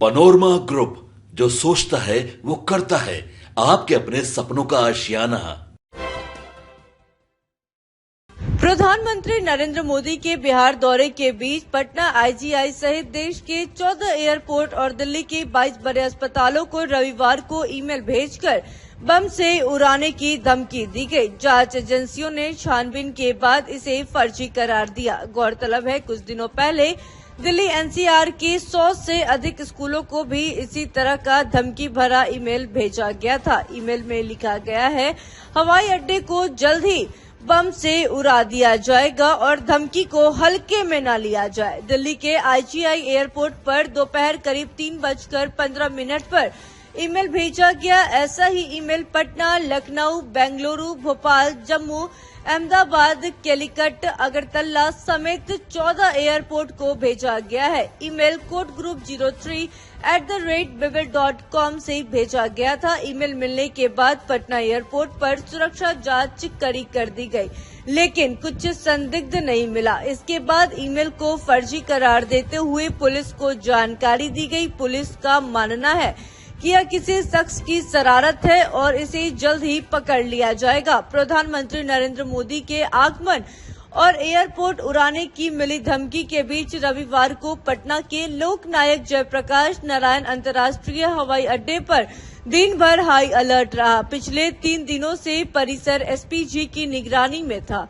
Panorama group, जो सोचता है वो करता है। आपके अपने सपनों का आशियाना। प्रधानमंत्री नरेंद्र मोदी के बिहार दौरे के बीच पटना आईजीआई सहित देश के 14 एयरपोर्ट और दिल्ली के 22 बड़े अस्पतालों को रविवार को ईमेल भेजकर बम से उड़ाने की धमकी दी गई। जांच एजेंसियों ने छानबीन के बाद इसे फर्जी करार दिया। गौरतलब है, कुछ दिनों पहले दिल्ली एनसीआर के 100 से अधिक स्कूलों को भी इसी तरह का धमकी भरा ईमेल भेजा गया था। ईमेल में लिखा गया है, हवाई अड्डे को जल्द ही बम से उड़ा दिया जाएगा और धमकी को हल्के में न लिया जाए। दिल्ली के आईजीआई एयरपोर्ट पर दोपहर करीब 3:15 पर ईमेल भेजा गया। ऐसा ही ईमेल पटना, लखनऊ, बेंगलुरु, भोपाल, जम्मू, अहमदाबाद, कैलिकट, अगरतला समेत 14 एयरपोर्ट को भेजा गया है। ईमेल कोड ग्रुप 03@vivid.com से भेजा गया था। ईमेल मिलने के बाद पटना एयरपोर्ट पर सुरक्षा जांच कड़ी कर दी गई, लेकिन कुछ संदिग्ध नहीं मिला। इसके बाद ईमेल को फर्जी करार देते हुए पुलिस को जानकारी दी गई। पुलिस का मानना है कि यह किसी शख्स की शरारत है और इसे जल्द ही पकड़ लिया जाएगा। प्रधानमंत्री नरेंद्र मोदी के आगमन और एयरपोर्ट उड़ाने की मिली धमकी के बीच रविवार को पटना के लोकनायक जयप्रकाश नारायण अंतर्राष्ट्रीय हवाई अड्डे पर दिन भर हाई अलर्ट रहा। पिछले 3 दिनों से परिसर एसपीजी की निगरानी में था।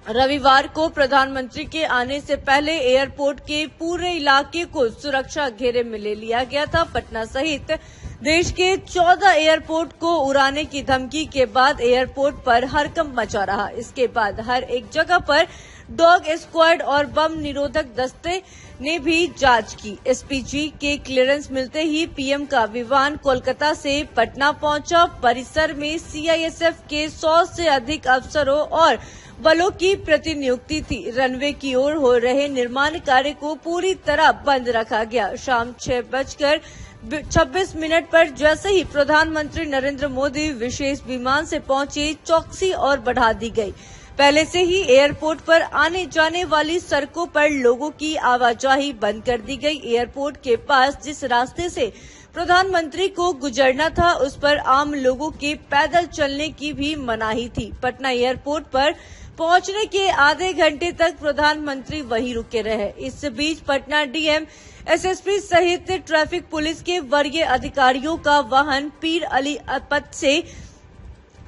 रविवार को प्रधानमंत्री के आने से पहले एयरपोर्ट के पूरे इलाके को सुरक्षा घेरे में ले लिया गया था। पटना सहित देश के 14 एयरपोर्ट को उड़ाने की धमकी के बाद एयरपोर्ट पर हड़कंप मचा रहा। इसके बाद हर एक जगह पर डॉग स्क्वाड और बम निरोधक दस्ते ने भी जांच की। एसपीजी के क्लियरेंस मिलते ही पीएम का विमान कोलकाता से पटना पहुंचा। परिसर में सीआईएसएफ के 100 से अधिक अफसरों और बलों की प्रतिनियुक्ति थी। रनवे की ओर हो रहे निर्माण कार्य को पूरी तरह बंद रखा गया। शाम 6:26 पर जैसे ही प्रधानमंत्री नरेंद्र मोदी विशेष विमान से पहुंचे, चौकसी और बढ़ा दी गई। पहले से ही एयरपोर्ट पर आने जाने वाली सड़कों पर लोगों की आवाजाही बंद कर दी गई। एयरपोर्ट के पास जिस रास्ते से प्रधानमंत्री को गुजरना था, उस पर आम लोगों के पैदल चलने की भी मनाही थी। पटना एयरपोर्ट पर पहुंचने के आधे घंटे तक प्रधानमंत्री वहीं रुके रहे। इस बीच पटना डीएम, एसएसपी सहित ट्रैफिक पुलिस के वरीय अधिकारियों का वाहन पीर अली पथ से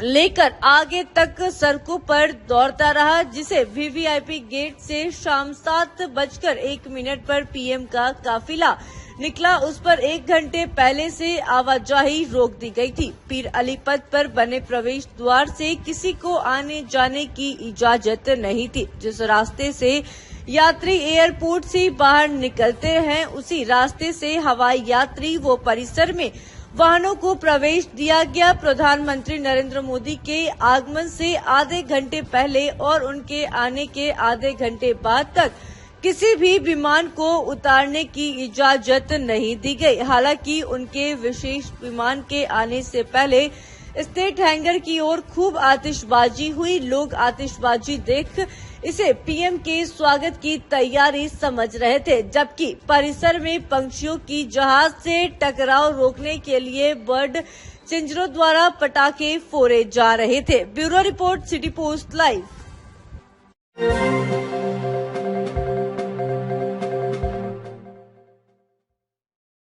लेकर आगे तक सड़कों पर दौड़ता रहा, जिसे वीवीआईपी गेट से शाम 7:01 पर पीएम का काफिला निकला। उस पर 1 घंटे पहले से आवाजाही रोक दी गई थी। पीर अली पथ पर बने प्रवेश द्वार से किसी को आने जाने की इजाजत नहीं थी। जिस रास्ते से यात्री एयरपोर्ट से बाहर निकलते हैं, उसी रास्ते से हवाई यात्री वो परिसर में वाहनों को प्रवेश दिया गया। प्रधानमंत्री नरेंद्र मोदी के आगमन से आधे घंटे पहले और उनके आने के आधे घंटे बाद तक किसी भी विमान को उतारने की इजाजत नहीं दी गई। हालांकि उनके विशेष विमान के आने से पहले स्टेट हैंगर की ओर खूब आतिशबाजी हुई। लोग आतिशबाजी देख इसे पीएम के स्वागत की तैयारी समझ रहे थे, जबकि परिसर में पंछियों की जहाज से टकराव रोकने के लिए बर्ड चिंजरों द्वारा पटाखे फोड़े जा रहे थे। Bureau report, city post live.